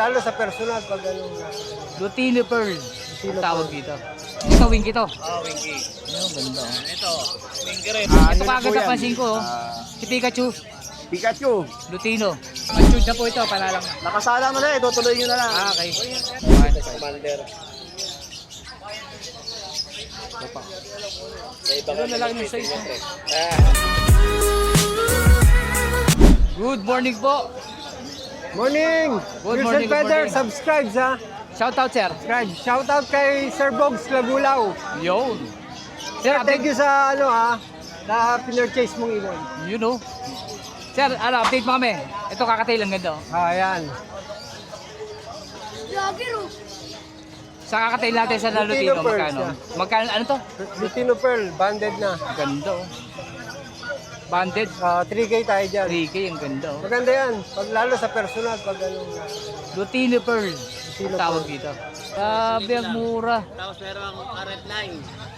lalo sa personal, pag ano. Lutino Pearl. Lutino Tawag Pearl. dito. Ito, winky to. Winky. Ayun, ganda. Ito, winky rin. Ito ano na kagad po yan? napansin ko. Si Pikachu. Pikachu. Lutino. Matured na po ito, panalang na. Nakasala mo na, tutuloy nyo na lang. Okay. Commander. Ito pa. Sa iba Ito na lang yung size. Ah, Good morning po. Morning! Good Wilson morning, good Feather, morning. subscribe ha. Shout out, sir. Subscribe. Shout out kay Sir Bogs Lagulaw. Yun. Sir, Thank update. you sa ano na pinurchase mong ibon. You know. Sir, update mo kami. Ito kakatail ang ganda. Ayan. Sa kakatail natin sa Lutino Lutino, Pearl magkano? siya. Magkano, ano to? Lutino Pearl, banded na. Ganda oh. Banded. 3K tayo dyan. 3K, ang ganda oh. Maganda yan. Pag lalo sa personal, pag ano. Lutino Pearl. Lutino Tawag Pearl. dito. Sabi ang mura. tapos meron akong RF9.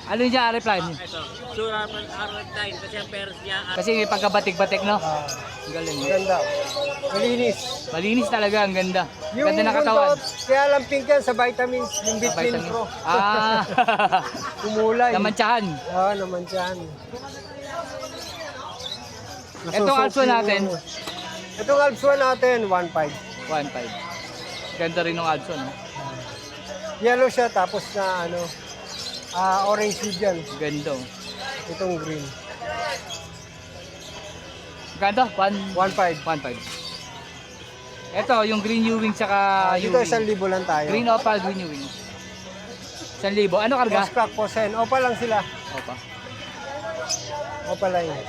Ano yung dyan, reply? Ito, sure RF9 kasi ang pairs niya Kasi may pagkabatik-batik, no? Ang galing. Maganda. Malinis. Malinis talaga, ang ganda. Ganda ng katawan. buntot, kaya lang pink yan sa vitamins. Yung Vitamin Vitamin. Pro. Ah, Kumulay. namantsahan. Naman dyan. Itong Alpha natin. Itong Alpha natin, 1.5. 1.5. Ganda rin ng Adson, no? Yellow siya, tapos na ano, orange hue dyan. Ganda. Oh. Itong green. Ganda? 1.5. 1.5. Ito, yung green U-wing tsaka Dito U-wing. 1,000 lang tayo. Green opal, green U-wing. 1,000. Ano karga? Postcrack po, sen. Opa lang sila. Opa. Opa lang yun.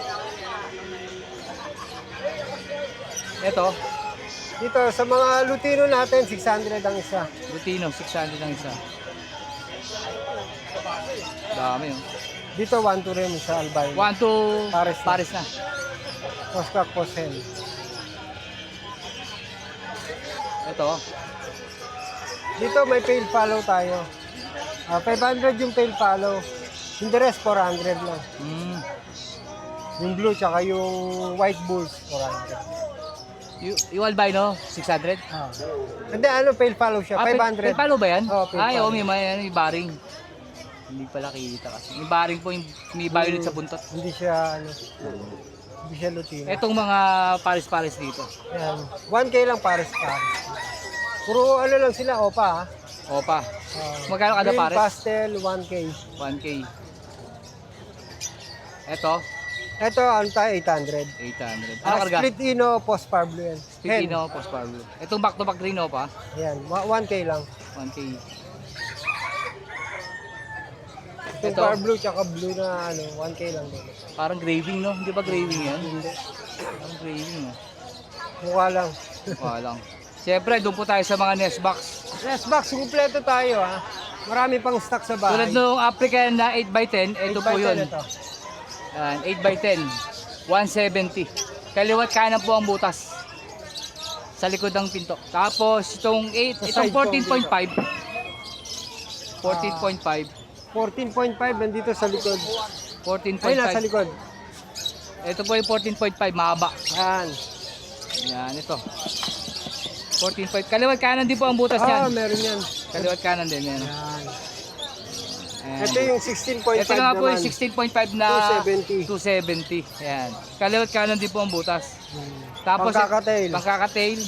Ito, Dito, sa mga Lutino natin, 600 ang isa. Lutino, 600 lang isa. Dami yun. Dito, 1.2 rin sa albino. 1 to Pares na. Paris na. Postcrack po, sen. Ito, Dito, may pale follow tayo. 500 yung pale follow. Yung the rest, 400 lang. Yung blue, tsaka yung white bulls, 400. yung albino, 600. Hindi, ano, pale follow siya, 500. May palo ba yan? Oo, pale Ay, follow. may baring. Hindi pala kita kasi. May baring po, yung may violet sa buntot. Hindi siya, ano, hindi siya Lutino. Etong mga Paris-Paris dito. Ayan. 1K lang pares. Puro ano lang sila, opa ha. Opa, Ah, magkano kada green pares? pastel, 1K. 1K. Ito, Ito, ano tayo, 800. 800. Ano karga? Split Ino, post parblo yan. Hen. Pilipino, post Pablo. Itong back-to-back rin pa, Ayan, 1K lang. 1K. Itong Ito. parblo, tsaka blue na ano, 1K lang din. Parang graving, no? Hindi ba graving yan? Hindi. Parang graving, no? Mukha lang. Wala lang. Siyempre, doon po tayo sa mga nest box. Yes, box, kumpleto tayo ha. Marami pang stock sa bahay. Tulad nung African na 8x10, ito 8 po by 10 yun. ito. 8x10, 170. Kaliwat kanan po ang butas. Sa likod ng pinto. Tapos itong Sa side po ang 14.5. 14.5. 14.5 nandito sa likod. 14.5. Ay, nasa likod. Ito po yung 14.5, mahaba. Yan. Yan, ito. 14.5. Kaliwat kanan din po ang butas niyan. Meron yan. Kaliwat kanan din yan. Yan. Ayan. Ito yung 16.5 Ito na nga po yung naman. 16.5 na 270. 270. Yan. Kaliwat kanan din po ang butas. Tapos Pangkakatail. Pangkakatail.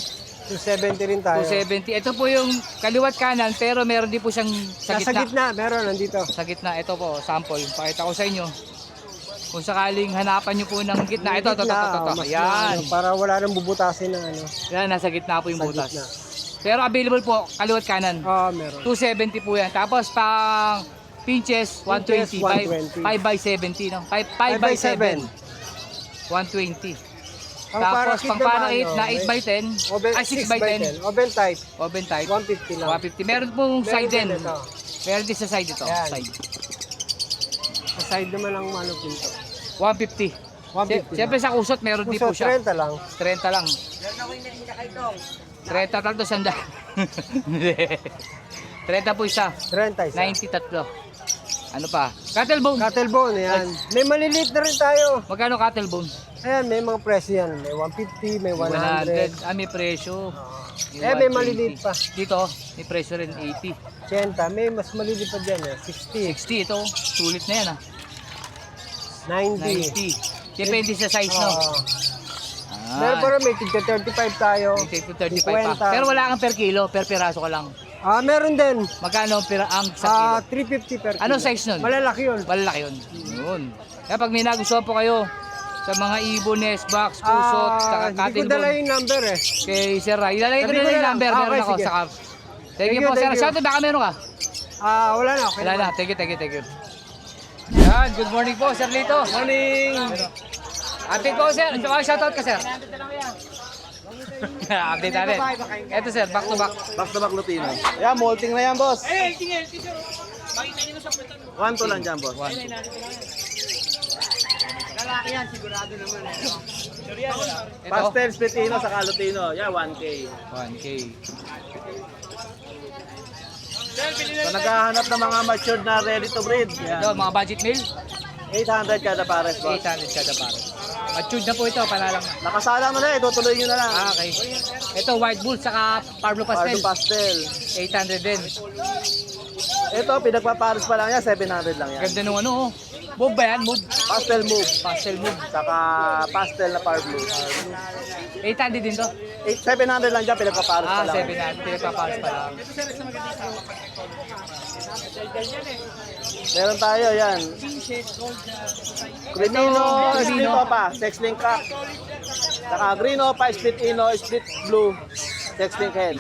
270 rin tayo. 270. Ito po yung kaliwat kanan pero meron din po siyang sa Nasa gitna. gitna, meron nandito. Sa gitna. Ito po, sample. Pakita ko sa inyo. Kung sakaling hanapan nyo po ng gitna. Ito. Mas Yan. ano, para wala nang bubutasin na ano. Yan, nasa gitna po yung Sa butas. gitna. Pero available po, kaliwat kanan. Meron. 270 po yan. Tapos pang pinches, 120. 120. 5 by 70, no? 5 by 7. 120. Tapos pang para 8 na 8 by 10. Ay, 6 by 10. Oven type, Oven type. 150 lang. 150. Meron pong Meron side din. ito. Meron din sa side ito. Yan. Side. Sa side naman ang ano pinto. 150. 150 Siyempre sa kusot, meron din po Puso, siya. 30 lang. 30 lang. 30 talto sanda. 30 po isa. 30 isa. 93. Ano pa? Cattle bone. Cattle bone, yan. May maliliit na rin tayo. Magkano cattle bone? Ayan, may mga presyo yan. May 150, may 100. May presyo. May maliliit pa. Dito, may presyo rin 80. 80. May mas maliliit pa dyan 60, 60 ito, sulit na yan 90. 90. Depende sa size, no? Oo. Meron pa rin, may tigka 35 tayo. May 35 pa. Pero wala kang per kilo, per piraso ka lang. Meron din. Magkano ang sa kilo? 350 per kilo. Ano size nun? Malalaki yun. Malalaki yun. Yun. Kaya pag may nagustuhan po kayo sa mga ibon, nest box, pusot, saka Hindi cutting ko dala bone, yung number kay Sir Ray. Ilalagay ko Sabi na ko yung na lang. number. Meron Okay, ako. sige. Saka, thank you you, po, Sir. thank you. Saan baka meron ka? Wala na. Okay Wala naman. na. Thank you. Yan. Good morning po, Sir Lito. Morning. Update po, Sir. Shoutout ka, Sir. Update natin. Ito, Sir. Back to back. Back to back Lutino. Yan, molting na yan, boss. 1-2 lang dyan, boss. One. Ito. Pastel, Splitino, saka Lutino. Yan, 1K. 1K. So, naghahanap ng mga matured na ready to breed. Ito, Yan. mga budget meal. 800 kada pares, boss. 800 kada pare. Matured na po ito, panalang na. Nakasalang na, itutuloy nyo na lang. Okay. Ito, white bull, saka Pablo Pastel. Pardo pastel. 800 din. Ito, pinagpapares pa lang yan, 700 lang yan. Ganda nung ano, oh. Move ba yan? Move. Pastel move. Pastel move. Saka pastel na Parblo. 800 din to. 700 lang dyan, pinagpapares pa lang. 700. Pinagpaparas pa lang. Meron tayo, yan. Crimino, Ito, split Crimino. opa, sex link crack. Saka green opa, split ino, split blue, sex link head.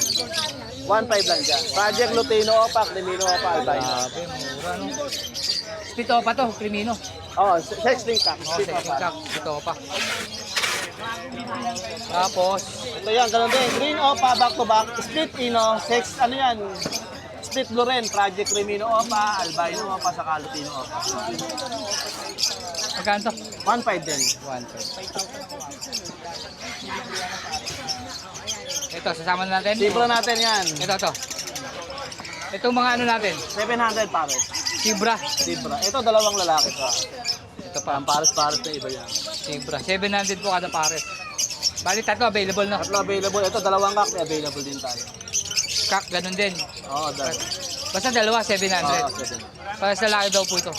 1.5 lang dyan. Project Lutino opa, Crimino opa, albino. Grabe, mura no. Split pa to, Crimino. Oh, sex link crack, Oh, split second opa. cup. Ito pa. Tapos, Ito yan, ganun din. Green opa, back to back, split ino, sex, ano yan? Split blue rin, Project Crimino opa, albino opa, saka Lutino opa. magkano to? 1.5 din. 1.5. Ito, sasama na natin. Sibra natin yan. Ito. Itong mga ano natin. 700 pares. Sibra. Sibra. Ito, dalawang lalaki to. Ito pa. Ang pares-pares na iba yan. Sibra. 700 po kada pares. Bali, tatlo available na. Tatlo available. Ito, dalawang kak, available din tayo. Kak, ganun din. Oo, dahil. Basta dalawa, 700. Oo, pwede. Para sa laki daw po ito.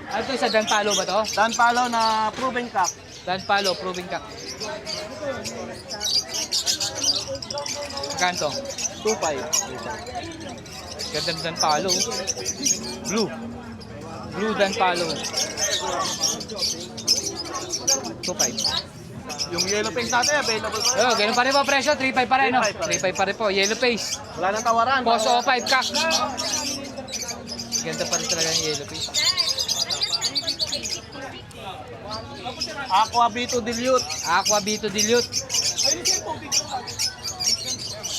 Ano ito, sa Danpalo ba to? Dan palo na proven kak. Danpalo, proving kak. Magkano to? 2.5. Ganda ng Danpalo. Blue. Blue Danpalo. 2.5. Yung yellow pink natin, available pa rin. Oh, ganun pa rin po presyo, 3.5 pa rin, no? 3.5 pa rin. 3.5 pa rin po, yellow face. Wala nang tawaran. Poso 5 kak. Ganda pa rin talaga yung yellow face. Aqua B2 Dilute. Aqua B2 Dilute.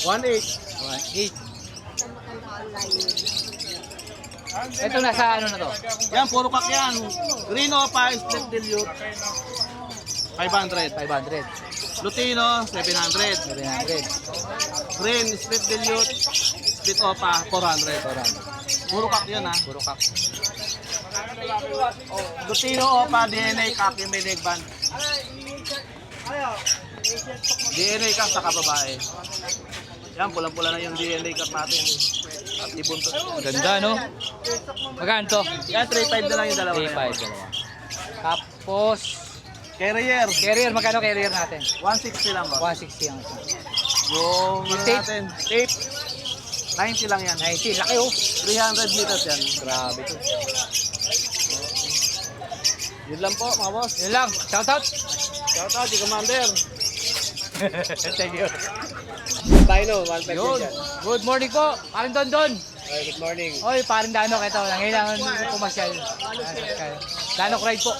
1.8. 1.8. Ito nasa ano na to? Yan, puro kak yan. Green Opa, split Dilute. 500. 500. Lutino, 700. 700. Green, split Dilute. Split Opa, 400. Puro kak yan ha. Puro kak. Lutino Opa, DNA kak yung may leg band. DNA kak sa kababae. Yan, pulang-pula na yung DNA kak natin. At ibuntot. Ganda, no? Magkano to? Yan, 3.5 na lang yung dalawa. 3.5. dalawa. Tapos, Carrier, carrier, magkano carrier natin? 160 lang ba? 160 ang isa. Yung ano Tape? natin, tape, 90 lang yan. 90, laki oh. 300 meters yan. Grabe to. Yun lang po, mga boss. Yun lang, shoutout. Shout out, Commander. Thank you. Dino, 1.5 Yun. Good morning po, parin Don. Good morning. Oy, parin Dano, ito, nangailangan pumasyal. Danok ride po.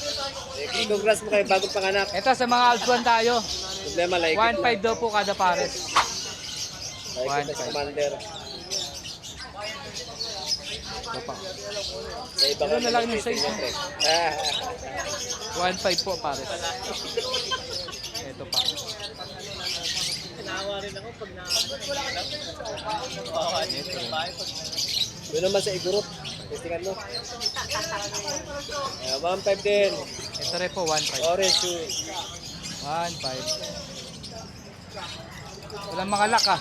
Congrats mo kayo bagong panganak. Ito sa mga Alpsuan tayo, Problema like 1.5 daw po kada pares. Like Commander. Ito pa. Sa iba Ano na lang yung size? 1.5 po pares. Ito pa. Doon naman sa Igorot. Testingan mo. 1.5 din. Ito rin po, 1.5. Orange shoe. 1.5. Walang mga lock ah.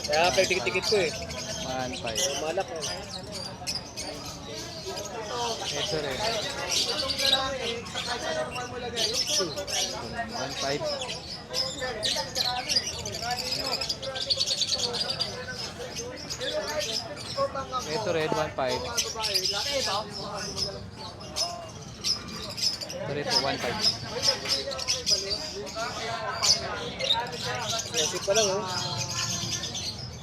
Kaya pagtikit-tikit ko eh. 1.5. Malak eh. Ito rin. 1.5. Ito rin, 1.5. Ito rin, 1.5. Classic pa lang oh.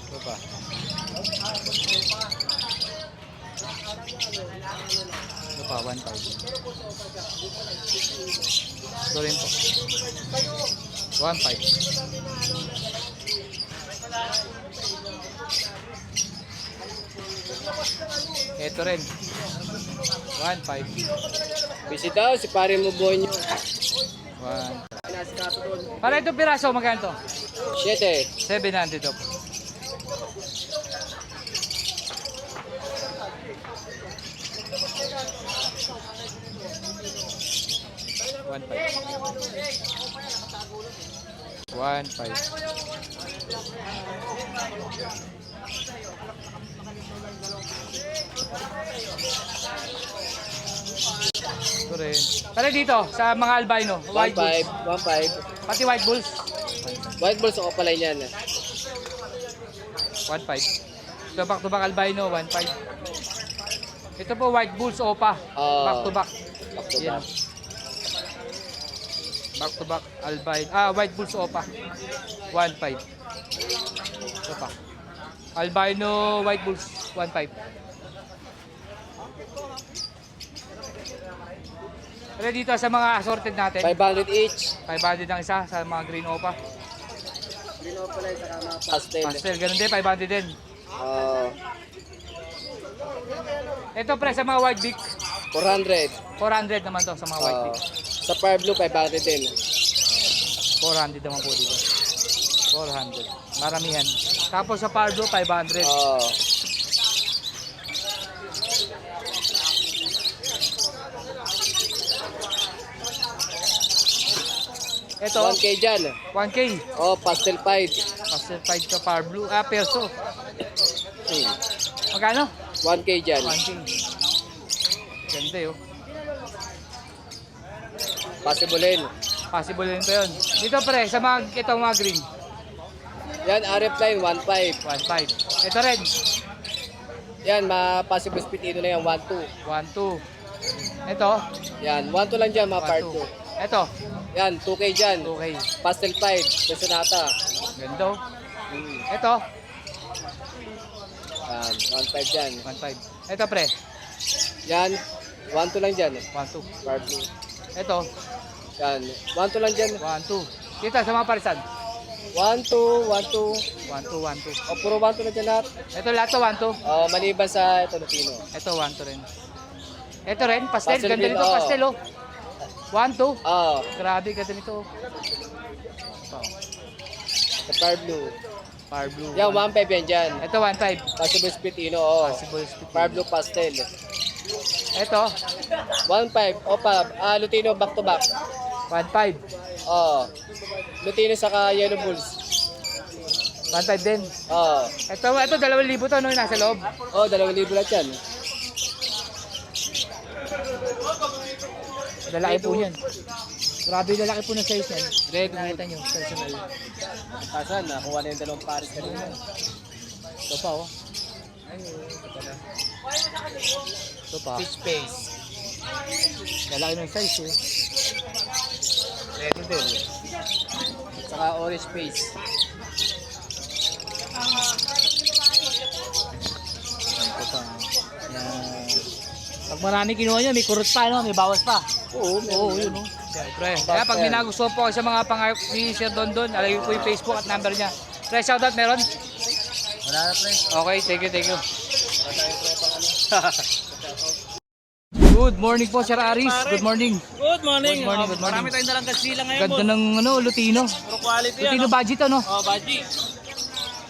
Ito pa. Ito pa, 1.5. Ito rin po. 1.5. Ito rin. 1.5. Busy daw si pare mo Bonyo. 1. Para ito piraso, magkano to? 7. 700 to. One five. Ito rin. Pero dito, sa mga albino, white bulls. 1.5. Pati white bulls. White balls ako pala yan. 1.5. Ito back to back albino, 1.5. Ito po white bulls opa. Back to back. Back to Yan. back. Back to back albino. White bulls opa. 1.5. Ito pa. Albino white bulls 1.5. Pero dito sa mga assorted natin, 500 each. 500 ang isa sa mga green opa. Green off pala sa kama pastel. Pastel, ganun din, 500 din. Uh, Ito pre sa mga white beak, 400. 400 naman to sa mga white beak. Sa Fire Blue 500 din. 400 naman po dito. 400. Maramihan. Tapos sa Pardo 500. Ito 1K dyan. 1K. Oh, pastel 5. Pastel 5 sa Par Blue. Perso. Magkano? 1K dyan. 1K. Ganda yun. Possible din. Possible din pa yun. Dito pre, sa mga, ito mga green. Yan, RF line 1.5. 1.5. Ito red. Yan, possible speed ino na yan 1.2. 1.2. Ito. Yan, 1.2 lang dyan, mga part 2. 1.2. Ito. Yan, 2K dyan. 2K. Pastel 5, Besonata. Ganda. Ito. Yan, 1.5 dyan. 1.5. Ito pre. Yan, 1.2 lang dyan. 1.2. Part 2. Ito. Yan, 1.2 lang dyan. 1.2. Dito sa mga parisan. 1.2, 1.2. 1.2, 1.2. O, puro 1.2 na dyan lahat. Ito lahat to 1.2. Oh, maliban sa ito, Lupino. Ito 1.2 rin. Ito rin, pastel. Pastel Ganda din, nito, oo. pastel oh. 1.2. Oh, Grabe, ganda nito. sa Fire Blue. Par Blue. Yan, 1.5 yan dyan. Ito 1.5. Possible speed ino, oh. Possible speed. Fire Blue Pastel. Ito 1.5. Opa, Lutino back to back. 1.5. Oh. Lutino saka Yellow Bulls. 1.5 din. Oh. Ito 2,000 to no, yung nasa loob. Oh, 2,000 lahat yan. Lalaki po niyan. Grabe lalaki po ng size yan. Red, nakita nyo, personal. Kasan, nakuha na yung dalawang pares kanina. Ito pa oh. Ito pala. Ito pa. Fish face. Lalaki ng size eh. Red din. Saka orange face. Ito pa. Yan. Pag marami kinuha nyo, may kurot pa, no? May bawas pa. Oo, Oo, yun, no? Siyempre. Kaya pag may nagustuhan po kayo sa mga pang-art ni Sir Dondon, alagay po yung Facebook at number niya. Pre, shoutout meron? Wala na, pre. Okay, thank you, thank you. Wala tayong pre pang ano. Good morning po, Sir Aris. Good morning. Good morning. Good morning, good morning. Marami tayong dalang kasila ngayon. Ganda ng ano, Lutino. Puro quality yan. Lutino budget, ano? Oh, Baji.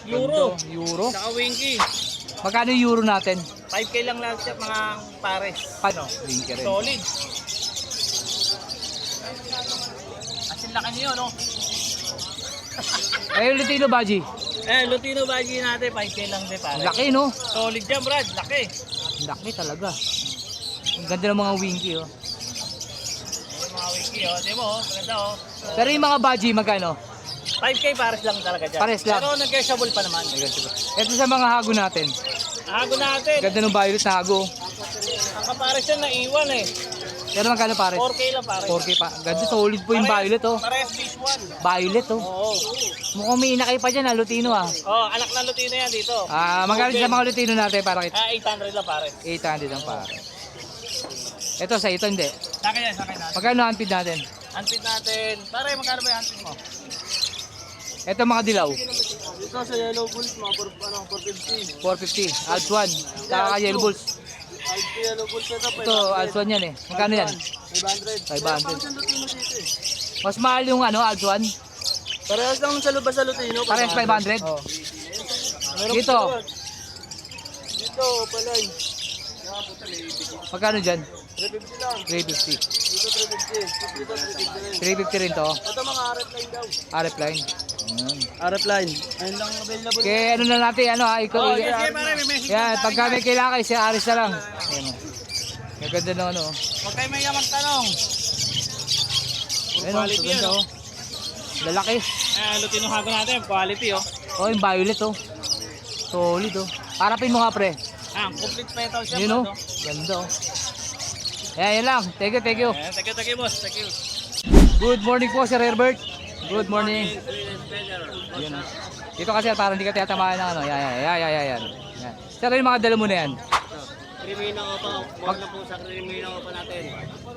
Euro. Ganda, Euro. Saka Winky. Magkano yung Euro natin? 5K lang lahat siya mga pares. Paano? Link rin. Solid. Asin laki niyo, no? Eh, yung Lutino Baji. Lutino Baji natin, 5K lang din pare. Laki, no? Solid yan, Brad. Laki. Laki talaga. Ang ganda ng mga winky, oh. Mga wiki, oh. Di mo, oh. Maganda, oh. Pero yung mga Baji, magkano? 5K pares lang talaga dyan. Pares lang. Pero nag-cashable pa naman. Ito sa mga hago natin. Hago natin. Ganda ng violet na hago. Ang kapares yan, naiwan eh. Pero magkano pares? 4K lang pare. 4K pa. Ganda, solid po yung violet, oh. Pares beach 1. Violet, oh. Oo. Mukhang may inakay pa dyan, Lutino, ah. Oh, anak ng Lutino yan dito. Magkano sa mga Lutino natin para kita? 800 lang pare. 800 ang pare. Ito sa ito hindi. Sakay yan, sakay natin. Magkano ang feed natin? Unfit natin. Pare, magkano ba yung unfit mo? Ito mga dilaw. Dito sa Yellow Bulls, mga 450. 450. Alps 1. Saka Yellow Bulls. Yellow Bulls ito, Ito, Alps 1 yan eh. Magkano yan? 500. 500. Mas mahal yung ano, Alps 1. Parehas lang sa lubas sa Lutino. Parehas 500. Oh. Dito. Dito, palay. Magkano dyan? 350 lang. 350. Dito 350. Dito 350 rin. 350 rin to. Ito mga RF line daw. RF line. Ayan. RF line. Ayun lang available. Kaya ano na natin, ano ha, ikaw. Sige, pare, may message. Yan, pagka may kailangan kayo, si Aris na lang. Ayan o. Maganda ng ano. Huwag kayo may magtanong. Ayan o, maganda o. Lalaki. Lutino hago natin. Quality oh. Oh, yung violet oh. Solid oh. Parapin mo nga pre. Complete petals siya. Yun oh. Ganda oh. Ayan, yan lang. Thank you, thank you. Thank you, boss. Thank you. Good morning po, Sir Herbert. Good morning. Yun oh. Dito kasi para hindi ka tiyatamaan ng ano. Yan. Sir, yung mga dala mo na yan. Crimino pa, huwag na po sa Crimino pa natin.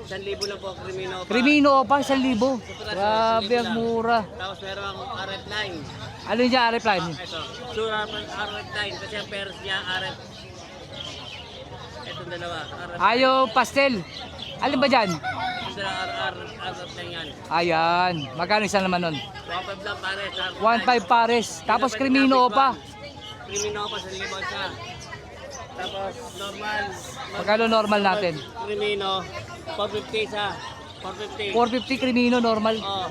1,000 lang po Crimino pa. Crimino pa, 1,000. Grabe, ang mura. Tapos meron akong RF9. Ano yung dyan, RF line? Ito, sure RF9 kasi ang pairs niya RF. Itong dalawa, RF. Ayo, pastel. Alin ba dyan? Ito na RF9 yan. Ayan. Magkano isa naman nun? 1,500 lang pares. 1.5 pares. Tapos Crimino pa. Crimino pa sa libon siya. Tapos normal. Magkano normal natin? Crimino, 450 sa 450. 450 Crimino normal. Oh.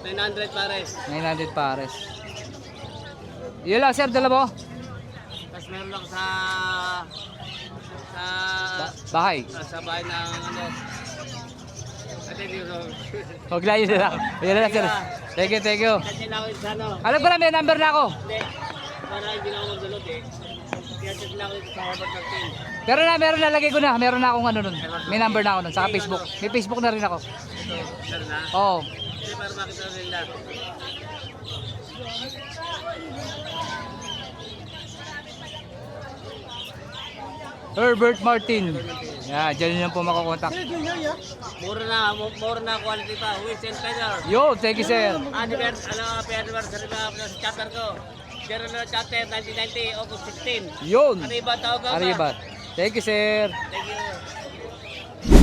900 pares. 900 pares. Yun lang sir, dala mo? Tapos meron lang sa Bahay. sa bahay ng ano. Ate dito. Huwag lang yun lang. Yun lang sir. Thank you. Kasi lang ako sa ano. Alam ko na may number na ako. Hindi. Para hindi na ako magdulot eh. Kaya check lang ako sa Harvard ng team. Pero meron nalagay ko na. Meron na akong ano nun. May number na ako nun. Saka Facebook. May Facebook na rin ako. Ito, meron na. Oo. Hindi para makita nila. Herbert Martin. Yan, dyan nyo po makakontak. Mura na quality pa. Wish and feather. Yo, thank you sir. Anniversary na sa chapter ko. Pero na chapter 1990, August 16. Yun. Arriba, tawag ka ba? Arriba. Thank you sir. Thank you.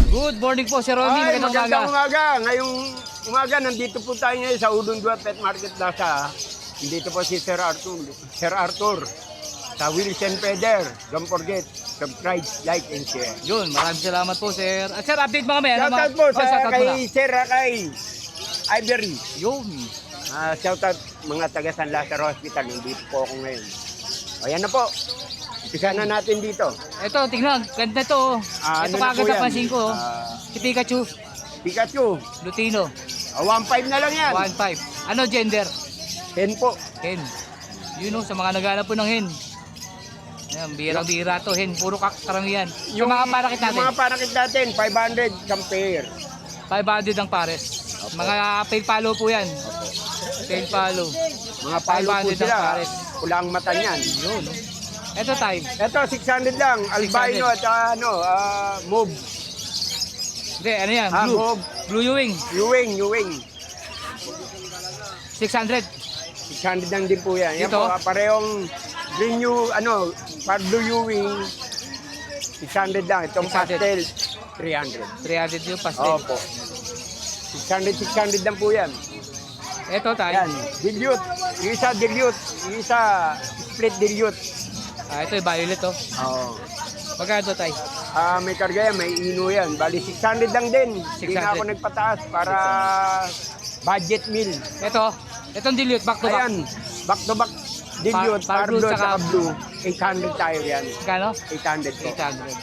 Good morning po Sir Romy. Ay, Magandang magandang umaga. umaga. Ngayong umaga, nandito po tayo ngayon sa Udon 2 Pet Market Plaza. Nandito po si Sir Arthur. Sa Wheels and Feather. Don't forget, subscribe, like, and share. Yun, maraming salamat po sir. Sir, update mga kami. Shoutout po sa shoutout mo na. kay Sir kay Ivory. Yun. Shoutout mga taga San Lazaro Hospital. Nandito po ako ngayon. Ayan na po. Umpisa na natin dito. Ito, tingnan. Ganda to. Ito Ano na kagad po na yan? pansin ko. Si Pikachu. Pikachu. Lutino. 1.5 na lang yan. 1.5. Ano gender? 10 po. Hen. Yun o, sa mga naghanap po ng hen. Yan, birang-bira to, hen. Puro karamihan. Yung mga parakit natin. Yung mga parakit natin, 500 isang pair. 500 ang pares. Mga pale palo po yan. Pale palo. Mga palo po 500 ang sila. pares. Pulang mata niyan. Yun. Ito tayo. Ito, 600 lang. Albino at move. Hindi, ano yan? Ah, Blue. move. Blue Ewing. Ewing. 600. 600 lang din po yan. Yan Dito? po, parehong green blue Ewing. 600 lang. Itong 600. pastel, 300. 300 yung pastel. Opo. 600 lang po yan. Ito tayo. Yan, dilute. Yung isa dilute. Yung isa split dilute. Ito yung violet to. Oo. Magkano tayo? May karga yan, may ino yan. Bali, 600 lang din. Hindi 600. na ako nagpataas para budget meal. Ito, Itong dilute, back to back. Ayan, back to back dilute, Par par blue blue tsaka at blue. 800 tayo yan. Kano? 800 po. 800.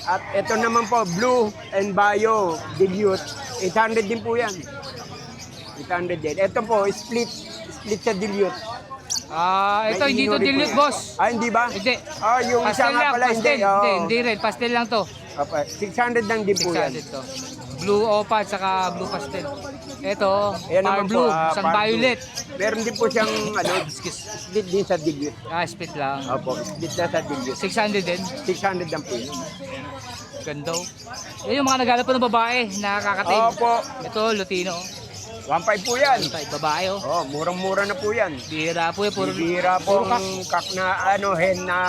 At ito naman po, blue and bio dilute. 800 din po yan. 800 din. Ito po, split sa dilute. Ito, May hindi to inuri po dilute, yan. boss. Hindi ba? Hindi. Yung isa Pastel nga lang, pala, pastel. hindi. Oo. Hindi rin, pastel lang to. 600 lang din po yan. 600 to. Blue opa at saka blue pastel. Ito, Ayan par naman po, blue, isang par blue. violet. Meron din po siyang split din sa dilute. Split lang. Opo, split na sa dilute. 600 din. 600 lang po yan. Ganda. Yan yung mga naghanap po ng babae na kakating. Opo, Ito, Lutino. 1.5 po yan. Babae, oh. Oh, murang-mura na po yan. Bihira po yan. Puro, Bihira po puro kak. ang kak na hen na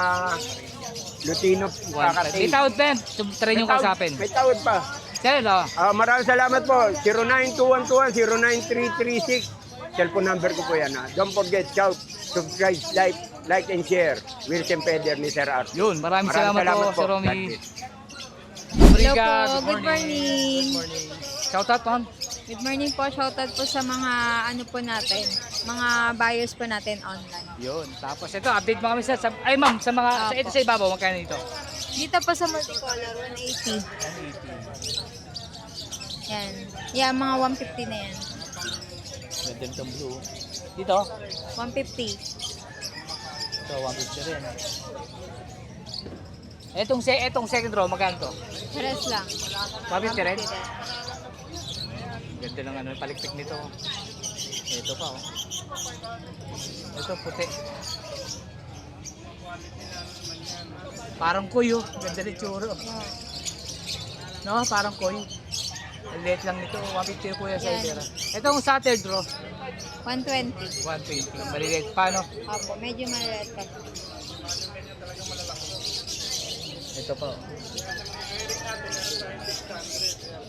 Lutino 1.5. May kakatay. tawad pa yan. Try nyo kausapin. May tawad pa. Sir, oh. Maraming salamat po. 09211-09336. Cellphone number ko po yan. Don't forget, shout, subscribe, like and share. Wilson Peder ni Sir Art. Yun, maraming salamat po, Sir Romy. Hello po, good morning. Shoutout, ma'am. Good morning po, shoutout po sa mga ano po natin, mga buyers po natin online. Yun. Tapos ito, update mo kami sa ay ma'am, sa mga sa ito sa ibabaw, magkano ito? Dito po sa multicolor, 180. Yan. Yan, mga 150 na yan. Ganda nitong blue. Dito, 150. ito 150 rin. Etong second row, magkano to? Pares lang. 150 rin? Ganda ng ano, palikpik nito. Ito pa, oh. Ito, puti. Parang koy, oh. Ganda rin tsura. No, parang koy. Ang liit lang nito. 150 po yung size. Yan. Itong sa third row, 120. 120. Maliliit. Paano? Opo, medyo maliit pa. Ito pa, oh.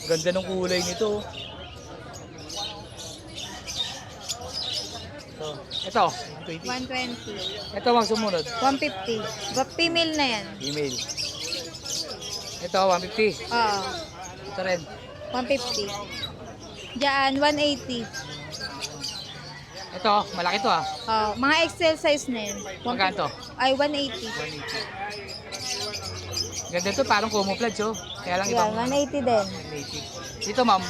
Ganda ng kulay nito, oh. Ito, 120. 120. Ito ang sumunod. 150. Female na yan. Email. Ito, 150. Oo. Ito rin. 150. Diyan, 180. Ito, malaki to, ah. Mga XL size na yan. Magkano to? Ay, 180. 180. Ganda to, parang camouflage, oh. Kaya lang ibang Yan, 180 din. 180. Dito, ma'am.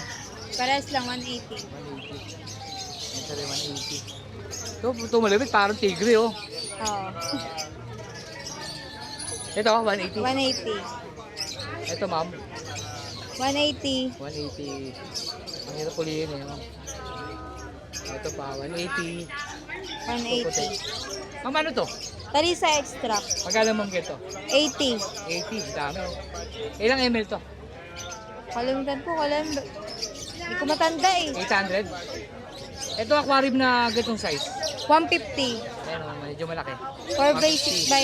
Pares lang, 180. 180. Ito rin, 180. Ito malapit, parang tigre, oh. Oo. Ito, 180. 180. Ito, ma'am. 180. 180. Ang hirap ulihin, eh, ma'am. Ito pa, 180. 180. Ma'am, ano to? Talisa extra. Magkano ma'am ito? 80. 80, dami. Ilang ml to? Kalimutan ko, hindi ko matanda eh. 800? Ito aquarium na ganitong size. 150. Ayan, oh, medyo malaki. 4 by 6 by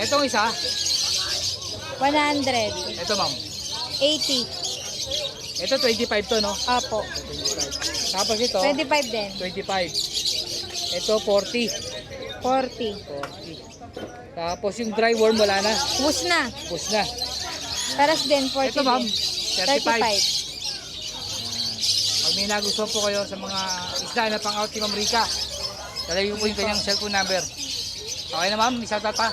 Itong isa, 8. 100. ito ma'am. 80. Ito 25 to, no? Apo. 25. Tapos ito, 25 din. 25. Ito 40. 40. 40. Tapos yung dry worm wala na. Ubus na. Push na. Paras din, 40 Ito ma'am, din. 35. Pag may nagustuhan po kayo sa mga isda na pang-out ni Ma'am Rica, talagin po yung kanyang cellphone number. Okay na ma'am, isa pa.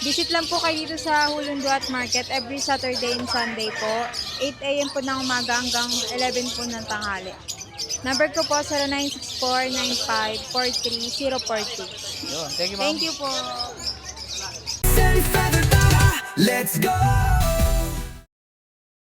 Visit lang po kayo dito sa Hulunduat Market every Saturday and Sunday po. 8 a.m. po ng umaga hanggang 11 po ng tanghali. Number ko po 0964-9543-046. Yun, thank you ma'am. Thank you po. Let's go!